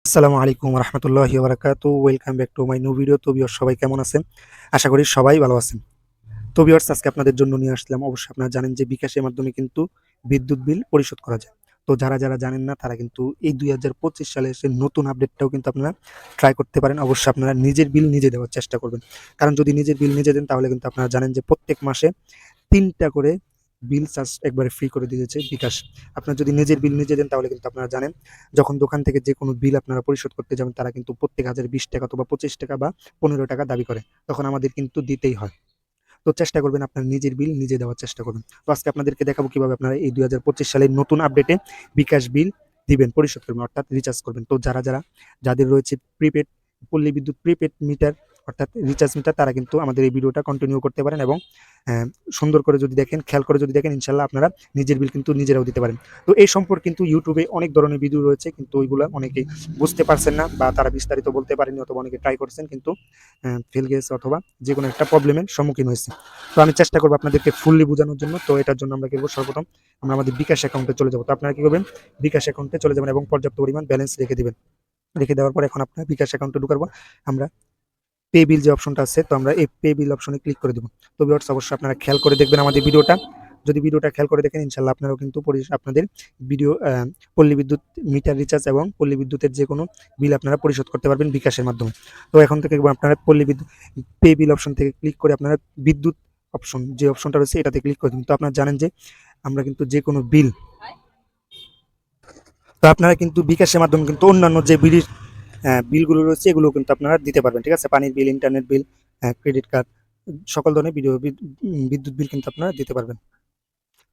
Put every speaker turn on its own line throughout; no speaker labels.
আসসালামু আলাইকুম রহমতুল্লাহি বারাকাতু। Welcome back to my new video. তো ভিউয়ার্স সবাই কেমন আছেন? আশা করি সবাই ভালো আছেন। তো ভিউয়ার্স আজকে আপনাদের জন্য নিয়ে আসলাম, অবশ্যই আপনারা জানেন যে বিকাশের মাধ্যমে কিন্তু বিদ্যুৎ বিল পরিশোধ করা যায়। তো যারা জানেন না তারা কিন্তু এই ২০২৫ সালে এসে নতুন আপডেটটাও কিন্তু আপনারা ট্রাই করতে পারেন। অবশ্যই আপনারা নিজের বিল নিজে দেওয়ার চেষ্টা করবেন। কারণ যদি নিজের বিল নিজে দেন তাহলে কিন্তু আপনারা জানেন যে প্রত্যেক মাসে ৩টা করে বিল চার্জ একবারে ফ্রি করে দিয়েছে বিকাশ। আপনার যদি নিজের বিল নিজে দেন তাহলে কিন্তু আপনারা জানেন যখন দোকান থেকে যে কোনো বিল আপনারা পরিশোধ করতে যাবেন তারা কিন্তু প্রত্যেক হাজারে ২০ টাকা অথবা ২৫ টাকা বা ১৫ টাকা দাবি করে। তখন আমাদের কিন্তু দিতেই হয়। তো চেষ্টা করবেন আপনার নিজের বিল নিজে দেওয়ার চেষ্টা করবেন। তো আজকে আপনাদেরকে দেখাবো কিভাবে আপনারা এই ২০২৫ সালের নতুন আপডেটে বিকাশ বিল দিবেন, পরিশোধ করবেন অর্থাৎ রিচার্জ করবেন। তো যাদের রয়েছে প্রিপেড পল্লী বিদ্যুৎ প্রিপেড মিটার অর্থাৎ রিচার্জ মিটার তারা কিন্তু আমাদের এই ভিডিওটা কন্টিনিউ করতে পারেন এবং সুন্দর করে যদি দেখেন, খেয়াল করে যদি দেখেন ইনশাআল্লাহ আপনারা নিজের বিল কিন্তু নিজেরাও দিতে পারেন। তো এই সম্পর্কে কিন্তু ইউটিউবে অনেক ধরনের ভিডিও রয়েছে, কিন্তু ওইগুলা অনেকেই বুঝতে পারছেন না বা তারা বিস্তারিত বলতে পারেনি অথবা অনেকে ট্রাই করছেন কিন্তু ফেল গেছে অথবা যেকোনো একটা প্রবলেমের সম্মুখীন হয়েছে। তো আমি চেষ্টা করবো আপনাদেরকে ফুললি বোঝানোর জন্য। তো এটার জন্য আমরা কি করবো, সর্বপ্রথম আমরা আমাদের বিকাশ অ্যাকাউন্টে চলে যাবো। তো আপনারা কি করবেন, বিকাশ অ্যাকাউন্টে চলে যাবেন এবং পর্যাপ্ত পরিমাণ ব্যালেন্স রেখে দিবেন। রেখে দেওয়ার পর এখন আপনার বিকাশ অ্যাকাউন্টে ঢুকাবো আমরা পে বিল যে অপশনটা আছে, তো আমরা এই পে বিল অপশনে ক্লিক করে দেবো। তো ভিউয়ার্স অবশ্যই আপনারা খেয়াল করে দেখবেন আমাদের ভিডিওটা। যদি ভিডিওটা খেয়াল করে দেখেন ইনশাল্লাহ আপনারাও কিন্তু আপনাদের ভিডিও পল্লী বিদ্যুৎ মিটার রিচার্জ এবং পল্লী বিদ্যুতের যে কোনো বিল আপনারা পরিশোধ করতে পারবেন বিকাশের মাধ্যমে। তো এখন থেকে আপনারা পল্লী বিদ্যুৎ পে বিল অপশন থেকে ক্লিক করে আপনারা বিদ্যুৎ অপশন যে অপশনটা রয়েছে এটাতে ক্লিক করে দিন। তো আপনারা জানেন যে আমরা কিন্তু যে কোনো বিল, তো আপনারা কিন্তু বিকাশের মাধ্যমে কিন্তু অন্যান্য যে বিলগুলো রয়েছে এগুলো কিন্তু আপনারা দিতে পারবেন। ঠিক আছে, পানির বিল, ইন্টারনেট বিল, ক্রেডিট কার্ড, সকল ধরনের বিদ্যুৎ বিল কিন্তু আপনারা দিতে পারবেন।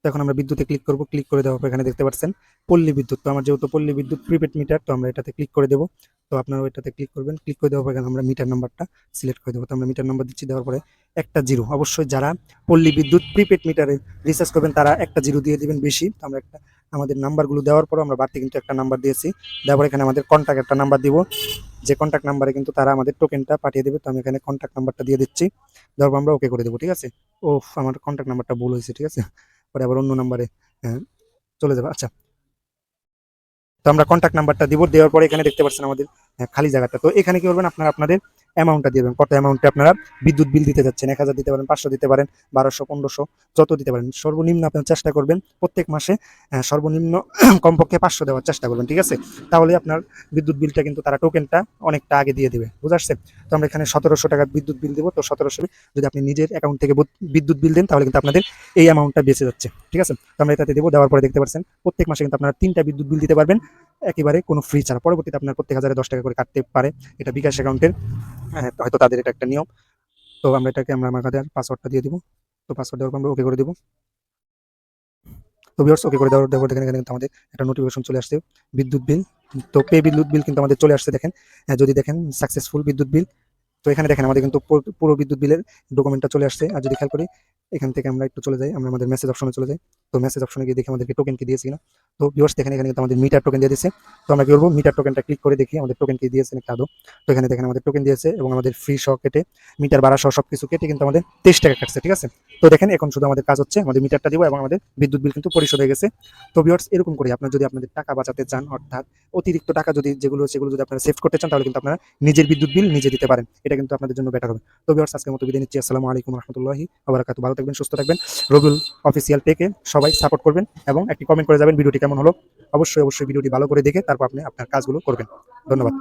তো এখন আমরা বিদ্যুতে ক্লিক করব। ক্লিক করে দেওয়ার পর এখানে দেখতে পাচ্ছেন পল্লী বিদ্যুৎ। তো আমার যেহেতু পল্লী বিদ্যুৎ প্রিপেড মিটার, তো আমরা এটাতে ক্লিক করে দেবো। তো আপনারা এটাতে ক্লিক করবেন। ক্লিক করে দেওয়ার পর এখানে আমরা মিটার নাম্বারটা সিলেক্ট করে দেবো। তো আমরা মিটার নাম্বার দিচ্ছি, দেওয়ার পরে একটা জিরো। অবশ্যই যারা পল্লী বিদ্যুৎ প্রিপেড মিটারে রিচার্জ করবেন তারা একটা জিরো দিয়ে দিবেন বেশি। তো আমরা একটা আমাদের নাম্বারগুলো দেওয়ার পর আমরা বাড়তি কিন্তু একটা নাম্বার দিয়েছি। দেওয়ার পর এখানে আমাদের কন্ট্যাক্ট একটা নাম্বার দিব, যে কন্ট্যাক্ট নাম্বারে কিন্তু তারা আমাদের টোকেনটা পাঠিয়ে দেবে। তো আমি এখানে কন্ট্যাক্ট নাম্বারটা দিয়ে দিচ্ছি, দেওয়ার পর আমরা ওকে করে দেবো। ঠিক আছে, ও আমার কন্ট্যাক্ট নাম্বারটা ভুল হয়েছে। ঠিক আছে, পরে আবার অন্য নাম্বারে চলে যাবে। আচ্ছা, তো আমরা কন্ট্যাক্ট নাম্বারটা দিব। দেওয়ার পরে এখানে দেখতে পাচ্ছেন আমাদের খালি জায়গাটা। তো এখানে কি করবেন, আপনারা আপনাদের অ্যামাউন্টটা দিবেন, কত অ্যামাউন্টে আপনারা বিদ্যুৎ বিল দিতে যাচ্ছেন। ১,০০০ দিতে পারেন, ৫০০ দিতে পারেন, ১২০০, ১৫০০, যত দিতে পারেন। সর্বনিম্ন আপনারা চেষ্টা করবেন প্রত্যেক মাসে সর্বনিম্ন কমপক্ষে ৫০০ দেওয়ার চেষ্টা করবেন। ঠিক আছে, তাহলে আপনার বিদ্যুৎ বিলটা কিন্তু তারা টোকেনটা অনেকটা আগে দিয়ে দিবে। বুঝতে পারছেন? তো আমরা এখানে ১৭০০ টাকা বিদ্যুৎ বিল দিব। তো ১৭০০ যদি আপনি নিজের অ্যাকাউন্ট থেকে বিদ্যুৎ বিল দেন তাহলে কিন্তু আপনাদের এই অ্যামাউন্টটা বেঁচে যাচ্ছে। ঠিক আছে, তো আমরা এটাতে দেবো। দেওয়ার পরে দেখতে পাচ্ছেন প্রত্যেক মাসে কিন্তু আপনারা ৩টা বিদ্যুৎ বিল দিতে পারবেন একেবারে কোনো ফ্রি ছাড়া। পরবর্তীতে আপনার প্রত্যেক হাজারে ১০ টাকা করে কাটতে পারে, এটা বিকাশ অ্যাকাউন্টের হয়তো তাদের এটা একটা নিয়ম। তো আমরা এটাকে আমার কাছে পাসওয়ার্ডটা দিয়ে দিব। তো পাসওয়ার্ড দেওয়ার পর আমরা ওকে করে দিব। তো ভিউয়ার্স ওকে করে দেওয়ার দেখেন এখানে কিন্তু আমাদের একটা নোটিফিকেশন চলে আসছে বিদ্যুৎ বিল। তো পে বিদ্যুৎ বিল কিন্তু আমাদের চলে আসছে। দেখেন যদি দেখেন সাকসেসফুল বিদ্যুৎ বিল। তো এখানে দেখেন আমাদের কিন্তু পুরো বিদ্যুৎ বিলের ডকুমেন্টটা চলে আসছে। আর যদি খেয়াল করি এখান থেকে আমরা একটু চলে যাই, আমরা আমাদের মেসেজ অপশনে চলে যাই। তো মেসেজ অপশনে গিয়ে দেখি আমাদেরকে টোকেন কি দিয়েছে কিনা। তো ভিউয়ার্স দেখেন এখানে কিন্তু আমাদের মিটার টোকেন দিয়ে দিয়েছে। তো আমরা কি করবো, মিটার টোকেনটা ক্লিক করে দেখি আমাদের টোকেন কি দিয়েছে নাকি আদৌ। তো এখানে দেখেন আমাদের টোকেন দিয়েছে এবং আমাদের ফ্রি সহ কেটে মিটার ভাড়া সহ সবকিছু কেটে কিন্তু আমাদের 23 টাকা কাটছে। ঠিক আছে, তো দেখেন এখন শুধু আমাদের কাজ হচ্ছে আমাদের মিটারটা দিব এবং আমাদের বিদ্যুৎ বিল কিন্তু পরিশোধ হয়ে গেছে। তো ভিউয়ার্স এরকম করে আপনারা যদি আপনাদের টাকা বাঁচাতে চান, অর্থাৎ অতিরিক্ত টাকা যদি সেগুলো যদি আপনারা সেভ করতে চান তাহলে কিন্তু আপনারা নিজের বিদ্যুৎ বিল নিজে দিতে পারেন। এটা কিন্তু আপনাদের জন্য বেটার হবে। তো ভিউয়ার্স আজকের মতো বিদায় নিচ্ছি। আসসালামু আলাইকুম রহমতুল্লাহি ওয়া বারাকাতুহু। ভালো থাকবেন, সুস্থ থাকবেন। রবিউল অফিসিয়াল টেকে সবাই সাপোর্ট করবেন এবং একটি কমেন্ট করে যাবেন ভিডিওটি কেমন হলো। অবশ্যই ভিডিওটি ভালো করে দেখে তারপর আপনি আপনার কাজগুলো করবেন। ধন্যবাদ।